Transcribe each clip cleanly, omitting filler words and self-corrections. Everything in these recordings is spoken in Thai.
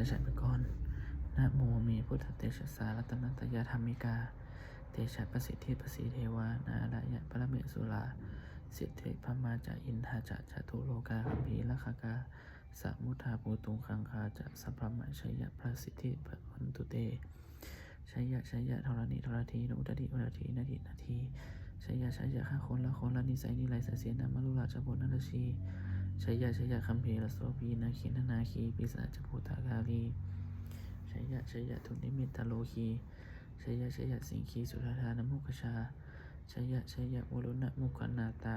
จะฉันไปก่อนนะโมมีพุทธเตชะสารัตนัตยธรรมิกาเตชะประสิทธิประสิเทวานาลายะปรเมสุราสิทธิพมาจะอินทาจะจตุโลกาคัมภีละคกาสมุทาภูตุงคังคาจะสัพพมะชัยยะพระสิทธิพระวันตุเตชัยยะชัยยะธรณีธรทีนุตติอุตตินาทีนาทีชัยยะชัยยะข้าคนละคนละนิสัยนิไรเสียนามาลุราชบุญนันทชีชัยยะชัยยะคัมภีรโสพีนาคีนาคีปิสาจภูตากาลีชัยยะชัยยะทุนิมิตโลคีชัยยะชัยยะสิงคีสุธาธานมุขชาชัยยะชัยยะวรุณมุขนาตา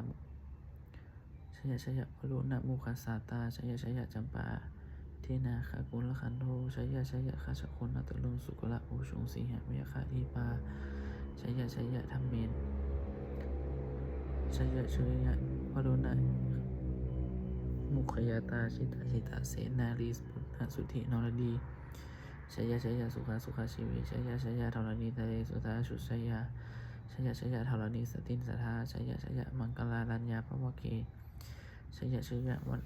ชัยยะชัยยะวรุณมุขสาตาชัยยะชัยยะจำปาเทนาคากุลขันโทชัยยะชัยยะคาชคนนัตลุนสุกละโอชงสีหะเมียคาทีปาชัยยะชัยยะธรรมเมนชัยยะชัยยะวรุณมุขยาตาชิตาชิตาเสนาลีสุทธสุธินรดีชัยยะชัยยะสุขสุขชีวิชัยยะชัยยะธรณีทะเลสุธาสุชัยยะชัยยะชัยยะธรณีสตินสัทธาชัยยะชัยยะมังกลาลัญญาภวเกชัยยะชัยยะวัน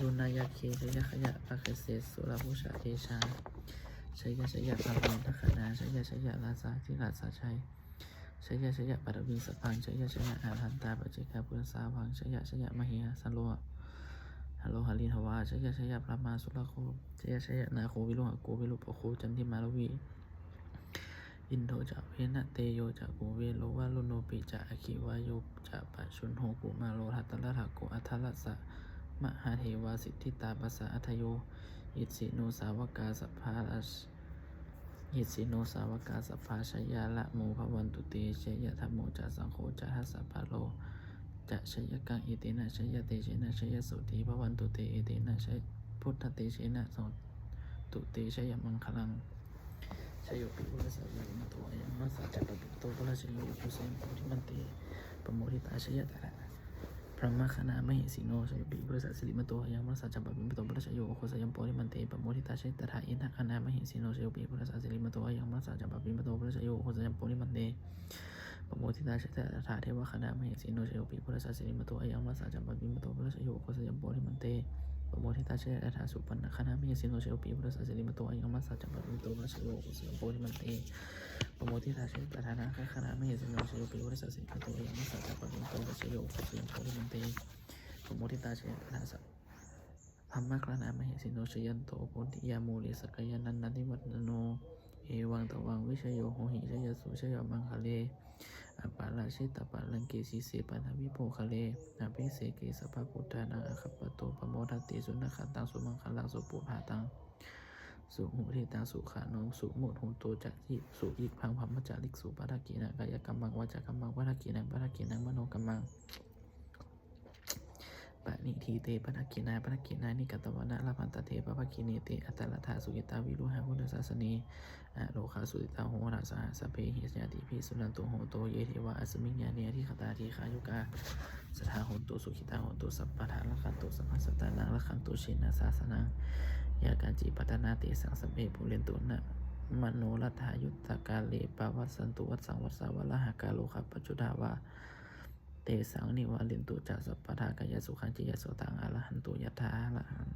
ลุนายาเคชัยยะขยะปะเกษสุรภูชาเทชาชัยยะชัยยะพาวินทคณาชัยยะชัยยะลาสาธิราสาชัยชัยยะชัยยะปัตวิงสพังชัยยะชัยยะอาหันตาปัจเจกาปุรสาวังชัยยะชัยยะมหิยาสันโลฮัลโลฮัลลินทวาชัยยะชัยยะพระมาสุรโคชัยยะชัยยะนาโควิโลหะโกวิโลปโคจันทิมาลวีอินโทจะเวนะเตโยจะโกเวโลวาลุโนปิจะอคิวายโยจะปัจชุนโหกุมาโลทัตตะละโกอัทลัสสะมหาเทวาสิทธิตาปัสสะอัทโยอิสิโนสาวกาสัพพาลัสอิสิโนสาวกาสัพพาชยาละโมภวันตุเตชยธรรมโมจะสังโฆจะทัสสะพะโลจะชยกังอิเตนะชยเตเชนะชยสุติภวันตุเตเอเตนะชยพุทธเตเชนะโสตุเตชยมังคลังชโยปิอุรสะยมโตอยังมัสสะจัปปิโตภะชโยอุเสมโพธิมันเตปโมทิตาชยตระพระมคณามหิสิโนชโยปิอุรสะสิริมโตอยังมัสสะจัปปิโตภะชโยโคสยมโพธิมันเตปโมทิตาชยตระอินทคณามหิสิโนชโยปิอุรสะสิริมโตอยังมัสสะจัปปิโตภะชโยโคสยมโพธิมันเตปโมทิตาชยตระเทวคณามหิสิโนชโยปิอุรสะสิริมโตอยังมัสสะจัปปิโตภะชโยโคสยมโพธิมันเตปโมทิตาชยตระสุปันนคณามหิสิโนชโยปิอุรสะสิริมโตอยังมัสสะจัปปิโตภะชโยโคสยมโพธิมันเตปโมทิตาชยตระนาคณามหิสิโนชโยปิอุรสะสิริมโตอยังมัสสะจัปปิโตภะชโยโคสยมโพธิมันเตปโมทิตาชยตระสัพพมคณามหิสิโนชยันโตโพธิยามูลิสกยานันนันทิวัตโนเอวังตวังวิชโยโหหิชยสุชยมังคะเลอปาราชิตปาลังเกสีเสปันวิโภคะเลอภิเสเกสภพุทธานังอคัปปโตปโมทัตติสุนัขตังสุมังคลังสุปุภาตังสุหุทิตังสุขานุสุมุตหุโตจักจิสุอิพังพัมมจาริกสุปะทะกีนังกายกรรมังวาจากรรมังปะทะกีนังปะทะกีนังมโนกรรมังปะนิทีเตปะทะกีนาปะทะกีนานิกัตวนะลาพันตเตปะภะกินีเตอัตตลธาสุกิตาวิรุหะพุทธศาสนีโลคาสุติตาโหราสหสเพหิญาติภิสุนันตุโหโตเยเทวะอัสมิญญาเนทิขตาทีขายุกาสถาโหตุสุขิตาโหตุสัพพะทาละคันตุสัพพสตานังละคันตุชินาสาสนังยาการจิปัตนาเตสังสเปปุเรนตุนะมโนรัฐายุตตกาเลปวัสสันตุวัสสังวัสสาวะละหากาโลคปัจจุดาวาเตสังนิวาลินตุจัสสัพพะทากายสุขังจิยโสตังอรหันตุยะถาละหัง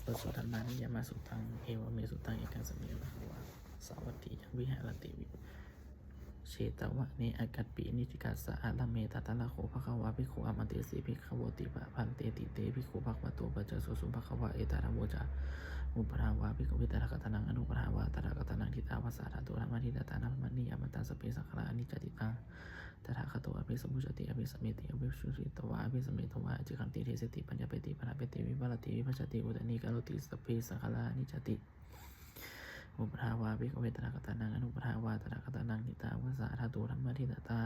ปสุธรรมานิยมาสุตังเอวเมสุตังเอกังสเมวะวะสาวัตติวิหารติวิเชตวะเนอากัตปินิติกัสสะอาลเมตตะละโคภควาภิกขุอามันเตสีภิกขโวติปะพันเตติเตภิกขุภควโตปัจจสุสุภควะเอตระโมจาอุปราวาภิกขุวิตระกตนังอนุปราวาตระกตนังทิตาวาสาธาตุธรรมทิตตานัมมณียมันตังสเปสังขารอนิจจติตังตถาคตอภิสมุจติอภิสมิติอภิสุริตวะอภิสมิตวะจิขันติเทสติปัญญาเปติปราเปติวิปารติวิภัชติอุตนิกาโลติสเปสังขารอนิจจติอุปทาวาภิกขุเวตระกตนังอนุปทาวาตระกตนังทิตาวาสาธาตุธรรมทิตตา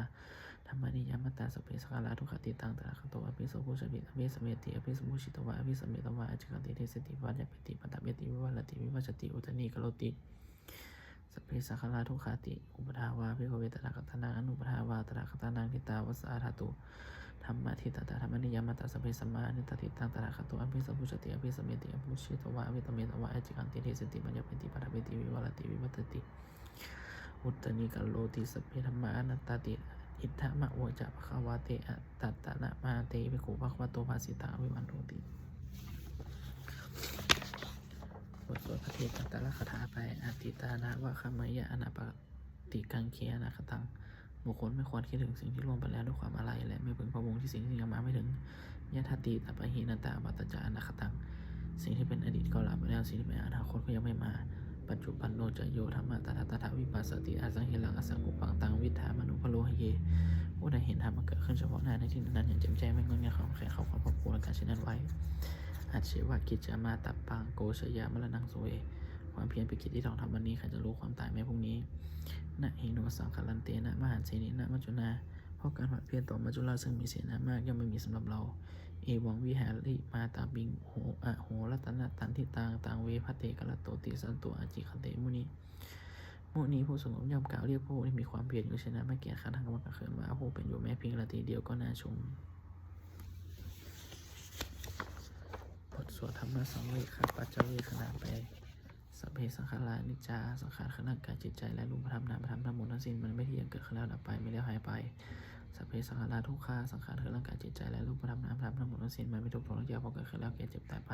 ธรรมนิยมัตตาสเปสังขารทุกขติตังตถาคตอภิสมุจติอภิสมิติอภิสมุชิตวะอภิสมิตวะจิขันติเทสติปัญญาเปติปราเปติวิปารติวิภัชติอุตนิกาโลติสเปสังขารทุกขติอุปทาวาภิกขุเวตระกตนังอนุปทาวาตระกตนังทิตาวาสาธาตุธรรมทิตตาธรรมนิยมัตตาสเปสัมมานิตติตังตถาคตอภิสมุจติอภิสมิติอภิมุชิตวะอภิสมิตวะจิขันติเทสติปัญญาเปติปราเปติวิปารติวิภัชติอุตนิกาโลติสเปธรรมะอนัตตติอิทธะมะโวจะภควาเตอะตัตตะนะมาเตภิกขุภควโตภาสิตาวิวันโตติ บทสวดพระเทกันตละคาถาไปอติตานาวะคามยะอนาปติกังเคียนาคตังบุคคลไม่ควรคิดถึงสิ่งที่ล่วงไปแล้วด้วยความอะไรและไม่พึงพะวงที่สิ่งที่ยังมาไม่ถึงยะทัตติตปะหินันตาวัตจานาคตังสิ่งที่เป็นอดีตก็ลับไปแล้วสิ่งที่เป็นอนาคตก็ยังไม่มาปัจจุบันโนจะโยธรรมะตถาตถาวิปัสสติอาสังหิลังอสังกุปังตังวิถามนุพโลหเยผู้ใดเห็นธรรมเกิดขึ้นเฉพาะหน้าในที่นั้นอย่างแจ่มแจ้งไม่งอนเงียของใครเขาความพอควรการเช่นนั้นไว้อาชีวะกิจจามาตับปังโกชยามรณังโสเวความเพียรเป็นกิจที่ต้องทำวันนี้ใครจะรู้ความตายแม้พรุ่งนี้นะหิโนสังคลันเตนะมหันเสนินะมัจจุนาเพราะการหวัดเพียรต่อมัจจุราซึ่งมีเสนามากย่อมไม่มีสำหรับเราเอวังวิหาริมาตาบิงโหอะโหรัตนะตันทิตังเวพัตเตกะละโตติสันโตอาจิคันเตมุนีผู้สงบย่อมกล่าวเรียกผู้ที่มีความเพียรอยู่ชนะไม่แก่ขันธ์ทางกรรมกระเขินว่าผู้เป็นอยู่แม้เพียงนาทีเดียวก็น่าชมบทสวดธรรมะสังเวชขับปัจจเวขณะไปสัพเพสังขารานิจจาสังขารคือร่างกายจิตใจและรูปธรรมนามธรรมทั้งหมดทั้งสิ้นมันไม่เที่ยงเกิดขึ้นแล้วดับไปไม่แล้วหายไปสัพเพสังขาราทุกขาสังขารคือร่างกายจิตใจและรูปธรรมนามธรรมทั้งหมดทั้งสิ้นมันไม่ทุกข์ทรมานเพราะเกิดขึ้นแล้วแก่เจ็บตายไป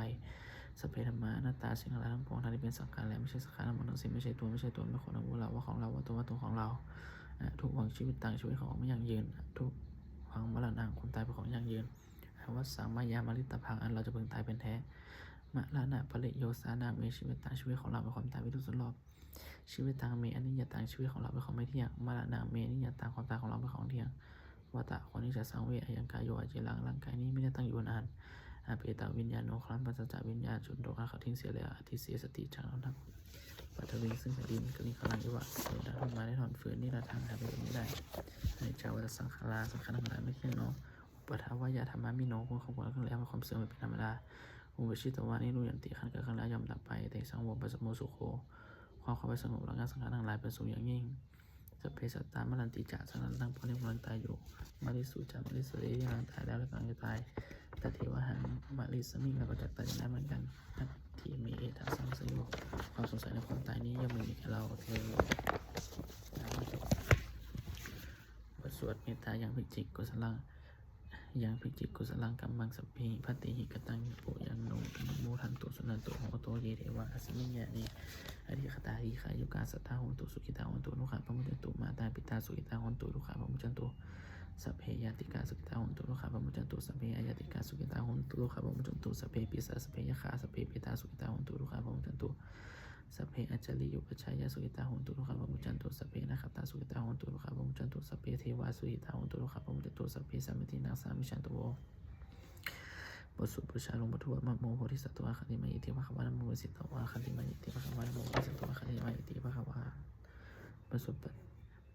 สัพเพธรรมานัตตาสิ่งทั้งหลายทั้งปวงทั้งที่เป็นสังขารและไม่ใช่สังขารทั้งหมดทั้งสิ้นไม่ใช่ตัวไม่ของเราว่าของเราว่าตัวของเราทุกหวังชีวิตต่างชีวิตของไม่ยั่งยืนทุกหวังมรณะความตายเป็นของยั่งยืนวัฏสังมายามาริตพังอันเราจะพึงตายเป็นแท้มะละนะปริโยสานาเมชีวิตต่างชีวิตของเราเป็นความตายไปทุกส่วนรอบชีวิตต่างเมอนิยต่างชีวิตของเราเป็นของไม่เที่ยงมะละนะเมนิยต่างความตายของเราเป็นของเที่ยงวัตะคนนี้จะสังเวชยังกายโยอาจิรังร่างกายนี้ไม่ได้ตั้งอยู่นานอาเปตาวิญญาณโนคลัมปัสจาวิญญาณจุดโดอาเขาทิ้งเสียแล้วอธิเสียสติจากเราทั้งปัทวีซึ่งแผ่นดินก็นี้กำลังอยู่ว่าเดินทางมาได้ถอนฝืนนี่ละทางหาประโยชน์ไม่ได้ในเจ้าวัฏสังขาราสังขารทั้งหลายไม่เที่ยงเนาะปัทวายาธรรมะมิโนคนของคนขึ้นแล้วความเสื่อมเป็นธรรมดาอุปชิตวานี้รู้ยันติขันเกิดขึ้นแล้วย่อมดับไปแต่สังวรปัสโมสุโขความเข้าไปสงบระงับสังขารทั้งหลายเป็นสูงอย่างยิ่งสัพเพสัตตามรันติจ่าสังขารทั้งปวงที่กำลังตายอยู่มาริสุจามาริสุเรที่กำลังตายแล้วและกำลังจะตายแต่เทวหังมาริสมิงเราก็จะตายได้เหมือนกันที่มีเอตสังสยุความสงสัยในความตายนี้ย่อมไม่มีแก่เราเธอบทสวดเมตตาอย่างพิจิตกุศลังยังพิจิตกุศลังกัมมังสัพพิพัตติหิกตังโปยังโนโมทันตุสุนันตุโหโตเยเทวะอสิมิญญาณิอริคตาหิขายุกาสัทธาโหตุสุขิตาโหตุลุขาพระมุจตุมาตาปิตาสุขิตาโหตุลุขาพระมุจตุสัพเพยติกาสุขิตาโหตุลุขาพระมุจตุสัพเพอายติกาสุขิตาโหตุลุขาพระมุจตุสัพเพปิสาสัพเพยขาสัพเพปิตาสุขิตาโหตุลุขาพระมุจตุสัพเพอัจจริยุปชัยสุขิตาโหตุลุขาพระมุจตุสัพเพนะคตาสุขิตาโหตุลุขาพระมุจตุสัพเพเทวาสุขิตาโหตุลุขาพระมุจตุสัพเพสัมมิตินังสามิชันตุโวบทสวดบูชาหลวงปู่ทวดมะโมโพธิสัตว์อาคันติมายิติภะคะวะนะโมสิตวะคันติมายิติภะคะวะนะโมโพธิสัตว์อาคันติมายิติภะคะวะบทสวด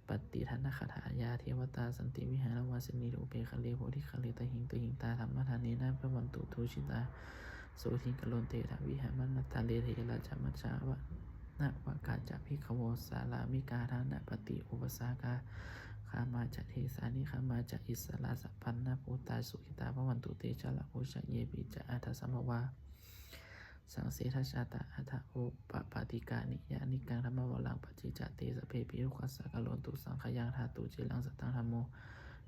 ปฏิทันนคาถายาเทวตาสันติวิหารวาสินีรูเปคะเลโพธิคะเลตหิงตหิงตาธรรมทานีนาพระวันตุทูชิตาโสทิกโลนเตถาวิหามันนตาเลเทราจามัจจาวะนะวะกาจะพิขโวสาลามิกาธานะปฏิอุปสากาขามาจะเทสานิขามาจะอิสระสัพพันนาภูตาสุขิตาพระวันตุเตชะละโภชะเยปิจะอัตสัมภวาสังเสทชาตาอัฏฐโอปปาติกานิยานิกังธรรมวรังปัจจิจเตสเพปิรุขัสสะกะโลนตุสังขยังธาตุเจรังสัตตังธรรมโม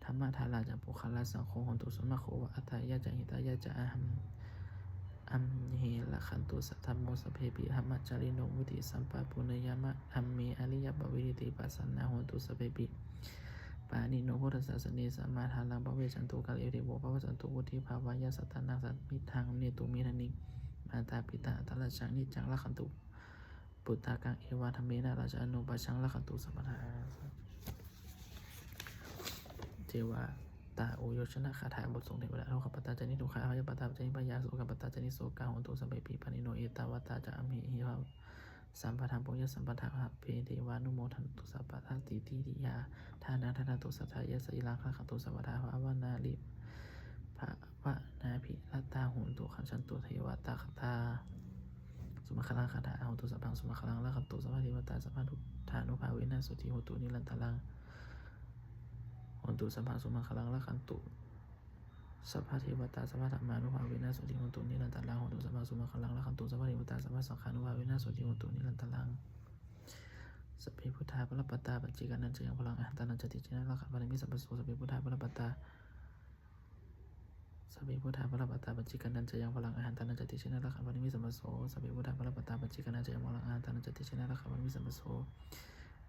ธรรมะทาราจังปุคละสังโฆหนตุสมะโควะอัตถยะจังหิตายะจะอัมเหละขันตุสัทธโมสเพปิธรรมจาริโนมุติสัมปะปุเนยามะอัมเมอริยบวิริติปัสสนาโหตุสเพปิปานิโนพุทธศาสนีสัมมาทารังปเวชันตุกาเลเทโวภวสันตุวุฒิภาวายะสัตตานังสัตมิทังเนตุมิทันิมาตาปิตาตระชังนิจังละขันตุปุตตากังเอวาธรรมเมนะราชานุปัชังละขันตุสัมปทาเทวาตาโอโยชนะคาถาบททรงเทวดาโลกปัตตาจานิทุขาพยาปัตตาจานิปยาสุขปัตตาจานิโสกาโหตุสัมเปปีปานิโนเอตาวตาจะอัมหิวาสัมปทานปุญญสัมปทานเพเทวานุโมทันตุสัพพะทันติติยาทานาทาตุสัทธายะสยิลังคะขันตุสัมปทาภาวนาลิภาวนาภิรัตตาโหตุขันชันตุเทวตาคตาสุมาคลังคาถาโหตุสัพพังสุมาคลังละขันตุสัพพะเทวตาสัพพะทุธานุภาเวนะสุติโหตุนิรันตลังโหตุสัพพังสุมาคลังละขันตุสัพพะเทวตาสัพพะธรรมานุภาเวนะสุติโหตุนิรันตลังโหตุสัพพังสุมาคลังละขันตุสัพพะเทวตาสัพพะสังฆานุภาเวนะสุติโหตุนิรันตลังสัพเพพุทธาปรปัตตาปัจจิกานันจะยังพลังอาหารตานันจะติจินะละขันธ์ปาริมิสัพพะโสสัพเพพุทธาปรปัตตาส สัพเพพุทธาพระปัตตาปัจจิกันันจะยังพลังอาหารตานันจติชนะละขันวันมิสัมปโสสัพเพพุทธาพระปัตตาปัจจิกันันจะยังพลังอาหารตานันจติชนะละขันวันมิสัมปโสสั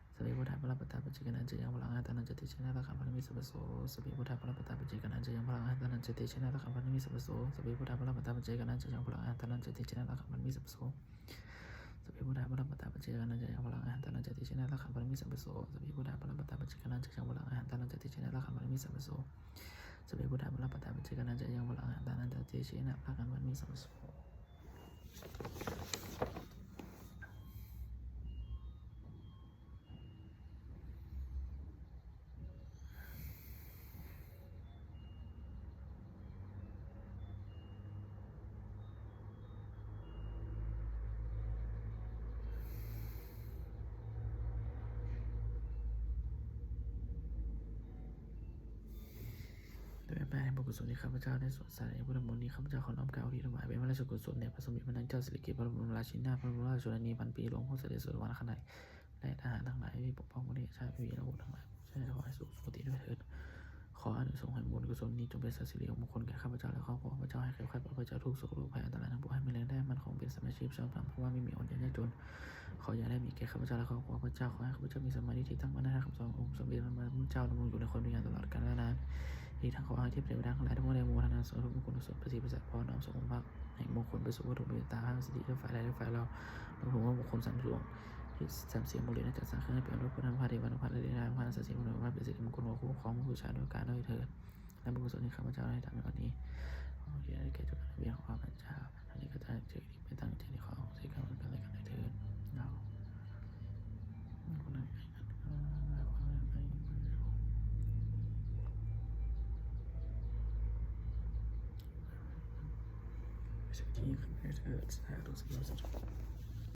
พเพพุทธาพระปัตตาปัจจิกันันจะยังพลังอาหารตานันจติชนะละขันวันมิสัมปโสสัพเพพุทธาพระปัตตาปัจจิกันันจะยังพลังอาหารตานันจติชนะละขันวันมิสัมปโสสัพเพพุทธาพระปัตตาปัจจิกันันจะยังพลังอาหารตานันจติชนะละขันวันมิสัมปโสสัพเพพุทธาพระปัตตาปัจจิกันันจะยังพลังอาหารตานันจติชนะละขันวันมิสัมปโสสัพเพพุทธาพระปัตตาปัจจิกันันจะยังพลังอาหารตานันจติชนะละขันวันมิสัมปโสสัพเพพุทธาพระปัตตาปัจจิกันันจะยังพลังอาหารตานันจติชนะละขันวันมิสัมปโสด้วยแม่แห่งบุญกุศลที่ข้าพเจ้าได้สวดสาธพุทธมนต์นี้ข้าพเจ้าขอน้อมกล่าวที่ถวายเป็นพระราชกุศลแด่พระสมเด็จพระนางเจ้าสิริกิติ์พระบรมราชินีนาถพระบรมราชชนนีพันปีหลวงพ่อเสด็จสู่สวรรคในและทหารทั้งหลายที่ปกป้องประเทศชาติวีรบุรุษทั้งหลายใช่ขอให้สุขสุขติด้วยเถิดขออานิสงส์แห่งบุญกุศลนี้จงเป็นสิริมงคลแก่ข้าพเจ้าและครอบครัวข้าพเจ้าให้แคล้วคลาดปลอดภัยจากทุกโศกโรคภัยอันตรายทั้งปวงให้มีแรงได้มันคงเป็นสมาชีพชอบธรรมเพราะว่าไม่มีอดอยากยากจนขออย่าได้มีแก่ข้าพเจ้าและครอบครัวข้าพเจ้าขอให้ข้าพเจ้ามีสมาธิที่ตั้งมั่นในคำสอนขององค์สมเด็จพระพุทธเจ้าดำรงอยู่ในความดีงามตลอดกาลนานอีกทั้งขอให้เทพเทวดาทั้งหลายทั้งปวงได้โมทนาสาธุบุญกุศลประสิทธิ์ประจักษ์พรน้อมส่งองค์พระแห่งมงคลไปสู่วัตถุเมตตาห้าสิทธิทั้งฝ่ายใดทั้งฝ่ายเรารวมถึงว่ามงคลสันติที่สามเสียงบริเวณจากสังฆให้เปลี่ยนรูปพุทธพระเทวานุภาพและเดชาพระสัจจิมโนภาพเป็นสิริมงคลของคู่ของผู้ชาด้วยการด้วยเถิดและบุญกุศลที่ข้าพเจ้าได้ทำในวันนี้ขอที่ได้แก่จุดเบียงของพระเจ้าอันนี้ก็จะเจอที่ไปตั้งใจที่ขอใช้การกันอะไรกันได้เถิดเราสิ่งที่เกิดสาธุสาธุ